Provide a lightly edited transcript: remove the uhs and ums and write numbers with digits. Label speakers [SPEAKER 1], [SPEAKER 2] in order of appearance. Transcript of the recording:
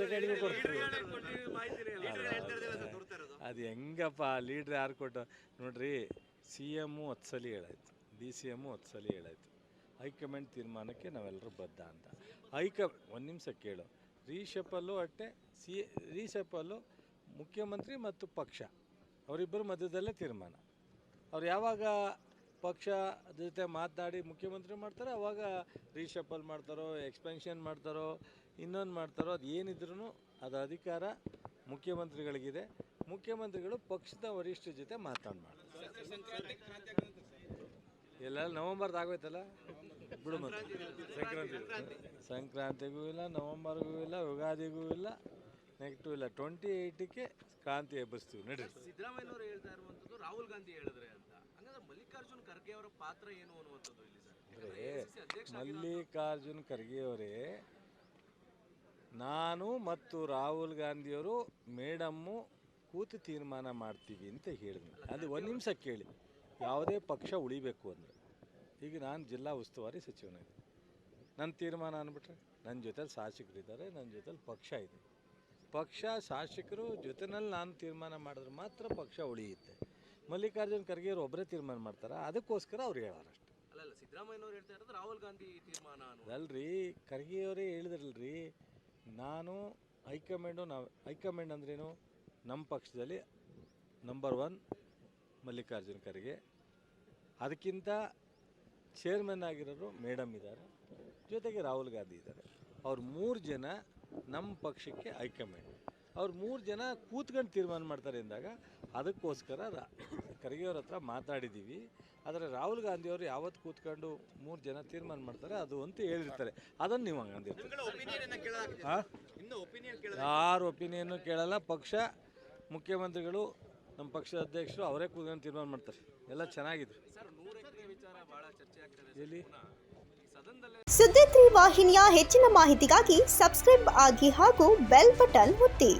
[SPEAKER 1] ಸೆಕೆಂಡ್ಗೆ ಕೊಡ್ತೀವಿ. ಅದು ಹೆಂಗಪ್ಪ ಲೀಡ್ರ್ ಯಾರು ಕೊಟ್ಟು ನೋಡ್ರಿ, ಸಿ ಎಮ್ಮು 10 ಸಲ ಹೇಳಾಯ್ತು, ಡಿ ಸಿ ಎಮ್ಮು 10 ಸಲ ಹೇಳಾಯ್ತು, ಹೈಕಮಾಂಡ್ ತೀರ್ಮಾನಕ್ಕೆ ನಾವೆಲ್ಲರೂ ಬದ್ಧ ಅಂತ. ಒಂದು ನಿಮಿಷ ಕೇಳು, ರೀಶಫಲ್ಲು ಅಷ್ಟೇ, ರೀಶಫಲ್ಲು ಮುಖ್ಯಮಂತ್ರಿ ಮತ್ತು ಪಕ್ಷ ಅವರಿಬ್ಬರ ಮಧ್ಯದಲ್ಲೇ ತೀರ್ಮಾನ. ಅವ್ರು ಯಾವಾಗ ಪಕ್ಷ ಜೊತೆ ಮಾತನಾಡಿ ಮುಖ್ಯಮಂತ್ರಿ ಮಾಡ್ತಾರೋ ಅವಾಗ ರೀಶಫಲ್ ಮಾಡ್ತಾರೋ, ಎಕ್ಸ್ಪೆನ್ಷನ್ ಮಾಡ್ತಾರೋ, ಇನ್ನೊಂದು ಮಾಡ್ತಾರೋ, ಅದು ಏನಿದ್ರೂ ಅದು ಅಧಿಕಾರ ಮುಖ್ಯಮಂತ್ರಿಗಳಿಗಿದೆ. ಮುಖ್ಯಮಂತ್ರಿಗಳು ಪಕ್ಷದ ವರಿಷ್ಠರ ಜೊತೆ ಮಾತನಾಡ್ತಾರೆ. ಎಲ್ಲ ನವಂಬರ್ದು ಆಗೋಯ್ತಲ್ಲ ಬಿಡು, ಸಂಕ್ರಾಂತಿಗೂ ಇಲ್ಲ, ನವಂಬರ್ಗೂ ಇಲ್ಲ, ಯುಗಾದಿಗೂ ಇಲ್ಲ, ನೆಕ್ಸ್ಟು ಇಲ್ಲ, 28ಕ್ಕೆ ಕ್ರಾಂತಿ ಎಬ್ಬಿಸ್ತೀವಿ ನಡ್ರಿ.
[SPEAKER 2] ಸಿದ್ದರಾಮಯ್ಯನವರು ಹೇಳ್ತಾ ಇರುವಂಥದ್ದು ರಾಹುಲ್ ಗಾಂಧಿ ಹೇಳಿದ್ರೆ ಅಂತ. ಹಂಗಂದ್ರೆ ಮಲ್ಲಿಕಾರ್ಜುನ್ ಖರ್ಗೆ ಅವರ ಪಾತ್ರ ಏನು ಅನ್ನುವಂಥದ್ದು ಇಲ್ಲಿ ಸರ್.
[SPEAKER 1] ಮಲ್ಲಿಕಾರ್ಜುನ್ ಖರ್ಗೆ ಅವರೇ, ನಾನು ಮತ್ತು ರಾಹುಲ್ ಗಾಂಧಿಯವರು ಮೇಡಮ್ಮು ಕೂತು ತೀರ್ಮಾನ ಮಾಡ್ತೀವಿ ಅಂತ ಹೇಳಿದ್ವಿ. ಅದು ಒಂದು ನಿಮಿಷ ಕೇಳಿ, ಯಾವುದೇ ಪಕ್ಷ ಉಳಿಬೇಕು ಅಂದರೆ, ಈಗ ನಾನು ಜಿಲ್ಲಾ ಉಸ್ತುವಾರಿ ಸಚಿವನಾಗಿದ್ದೆ, ನನ್ನ ತೀರ್ಮಾನ ಅಂದ್ಬಿಟ್ರೆ ನನ್ನ ಜೊತೆಲಿ ಶಾಸಕರಿದ್ದಾರೆ, ನನ್ನ ಜೊತೆಲಿ ಪಕ್ಷ ಇದೆ. ಪಕ್ಷ ಶಾಸಕರು ಜೊತೆನಲ್ಲಿ ನಾನು ತೀರ್ಮಾನ ಮಾಡಿದ್ರೆ ಮಾತ್ರ ಪಕ್ಷ ಉಳಿಯುತ್ತೆ. ಮಲ್ಲಿಕಾರ್ಜುನ್ ಖರ್ಗೆ ಅವರು ಒಬ್ಬರೇ ತೀರ್ಮಾನ ಮಾಡ್ತಾರೆ, ಅದಕ್ಕೋಸ್ಕರ ಅವ್ರು ಹೇಳೋರಷ್ಟೆ.
[SPEAKER 2] ಅಲ್ಲ ಸಿದ್ದರಾಮಯ್ಯನವರು ಹೇಳ್ತಾ ಇರೋದು ರಾಹುಲ್ ಗಾಂಧಿ ತೀರ್ಮಾನ
[SPEAKER 1] ಅಲ್ರಿ, ಖರ್ಗೆ ಅವರೇ ಹೇಳಿದ್ರಲ್ರಿ, ನಾನು ಹೈಕಮಾಂಡ್ ಅಂದ್ರೇನು, ನಮ್ಮ ಪಕ್ಷದಲ್ಲಿ ನಂಬರ್ 1 ಮಲ್ಲಿಕಾರ್ಜುನ್ ಖರ್ಗೆ, ಅದಕ್ಕಿಂತ ಚೇರ್ಮನ್ ಆಗಿರೋರು ಮೇಡಮ್ ಇದ್ದಾರೆ, ಜೊತೆಗೆ ರಾಹುಲ್ ಗಾಂಧಿ ಇದ್ದಾರೆ. ಅವ್ರು 3 ಜನ ನಮ್ಮ ಪಕ್ಷಕ್ಕೆ ಹೈಕಮಾಂಡ್. ಅವ್ರು 3 ಜನ ಕೂತ್ಕೊಂಡು ತೀರ್ಮಾನ ಮಾಡ್ತಾರೆ ಎಂದಾಗ ಅದಕ್ಕೋಸ್ಕರ ಖರ್ಗೆ ಅವ್ರ ಹತ್ರ ಮಾತಾಡಿದ್ದೀವಿ. ಆದರೆ ರಾಹುಲ್ ಗಾಂಧಿಯವರು ಯಾವತ್ತು ಕೂತ್ಕೊಂಡು 3 ಜನ ತೀರ್ಮಾನ ಮಾಡ್ತಾರೆ ಅದು ಅಂತ ಹೇಳಿರ್ತಾರೆ. ಅದನ್ನು ನೀವು ಹಂಗಂದಿರ್ತೀವಿ. ಯಾರು ಒಪಿನಿಯನ್ನು ಕೇಳಲ್ಲ. ಪಕ್ಷ ಮುಖ್ಯಮಂತ್ರಿಗಳು, ನಮ್ಮ ಪಕ್ಷದ ಅಧ್ಯಕ್ಷರು ಅವರೇ ಕೂತ್ಕೊಂಡು ತೀರ್ಮಾನ ಮಾಡ್ತಾರೆ. ಎಲ್ಲ ಚೆನ್ನಾಗಿದೆ. ಎಲ್ಲಿ
[SPEAKER 3] ಸುದ್ದಿ 3 ವಾಹಿನಿಯ ಹೆಚ್ಚಿನ ಮಾಹಿತಿಗಾಗಿ ಸಬ್ಸ್ಕ್ರೈಬ್ ಆಗಿ ಹಾಗೂ ಬೆಲ್ ಬಟನ್ ಒತ್ತಿ.